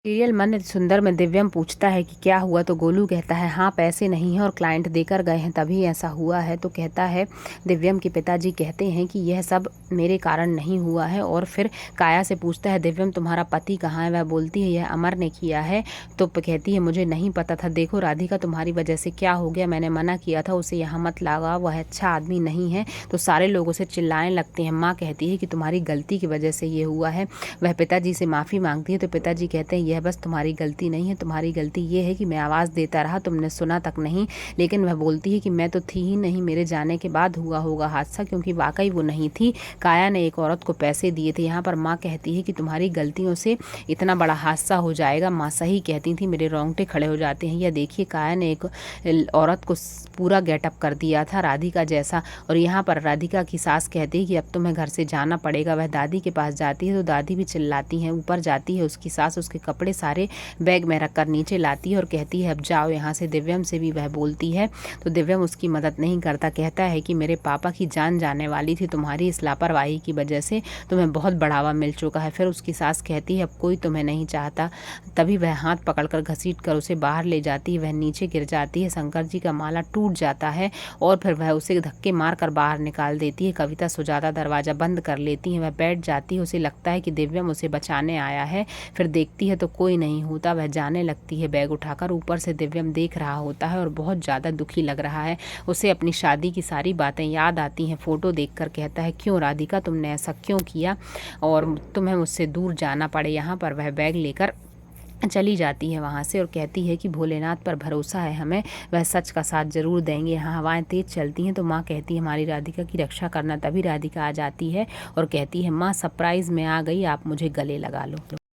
Serial मन सुंदर में दिव्यम पूछता है कि क्या हुआ, तो गोलू कहता है हाँ पैसे नहीं हैं और क्लाइंट देकर गए हैं तभी ऐसा हुआ है। तो कहता है दिव्यम के पिताजी कहते हैं कि यह सब मेरे कारण नहीं हुआ है। और फिर काया से पूछता है दिव्यम तुम्हारा पति कहाँ है। वह बोलती है यह अमर ने किया है। तो कहती है मुझे नहीं पता था, देखो राधिका तुम्हारी वजह से क्या हो गया, मैंने मना किया था उसे यहाँ मत लगाओ, वह अच्छा आदमी नहीं है। तो सारे लोगों से चिल्लाने लगते हैं। माँ कहती है कि तुम्हारी गलती की वजह से ये हुआ है। वह पिताजी से माफ़ी मांगती है तो पिताजी कहते हैं यह बस तुम्हारी गलती नहीं है, तुम्हारी गलती ये है कि मैं आवाज़ देता रहा, तुमने सुना तक नहीं। लेकिन वह बोलती है कि मैं तो थी ही नहीं, मेरे जाने के बाद हुआ होगा हादसा, क्योंकि वाकई वो नहीं थी। काया ने एक औरत को पैसे दिए थे। यहाँ पर माँ कहती है कि तुम्हारी गलतियों से इतना बड़ा हादसा हो जाएगा। माँ सही कहती थी, मेरे रोंगटे खड़े हो जाते हैं। यह देखिए काया ने एक औरत को पूरा गेटअप कर दिया था राधिका जैसा। और यहाँ पर राधिका की सास कहती है कि अब तुम्हें घर से जाना पड़ेगा। वह दादी के पास जाती है तो दादी भी चिल्लाती हैं। ऊपर जाती है उसकी सास, उसके कपड़े सारे बैग में रखकर नीचे लाती है और कहती है अब जाओ यहाँ से। दिव्यम से भी वह बोलती है तो दिव्यम उसकी मदद नहीं करता, कहता है कि मेरे पापा की जान जाने वाली थी, तुम्हारी इस लापरवाही की वजह से तुम्हें बहुत बढ़ावा मिल चुका है। फिर उसकी सास कहती है अब कोई तुम्हें नहीं चाहता। तभी वह हाथ पकड़कर घसीट कर उसे बाहर ले जाती है। वह नीचे गिर जाती है, शंकर जी का माला टूट जाता है और फिर वह उसे धक्के मारकर बाहर निकाल देती है। कविता सुजाता दरवाजा बंद कर लेती है। वह बैठ जाती है, उसे लगता है कि दिव्यम उसे बचाने आया है। फिर देखती है तो कोई नहीं होता। वह जाने लगती है बैग उठाकर। ऊपर से दिव्यम देख रहा होता है और बहुत ज़्यादा दुखी लग रहा है। उसे अपनी शादी की सारी बातें याद आती हैं। फ़ोटो देखकर कहता है क्यों राधिका तुमने ऐसा क्यों किया और तुम्हें मुझसे दूर जाना पड़े। यहाँ पर वह बैग लेकर चली जाती है वहाँ से और कहती है कि भोलेनाथ पर भरोसा है हमें, वह सच का साथ जरूर देंगे। यहाँ हवाएं तेज चलती हैं तो माँ कहती है हमारी राधिका की रक्षा करना। तभी राधिका आ जाती है और कहती है माँ सरप्राइज़ में आ गई, आप मुझे गले लगा लो।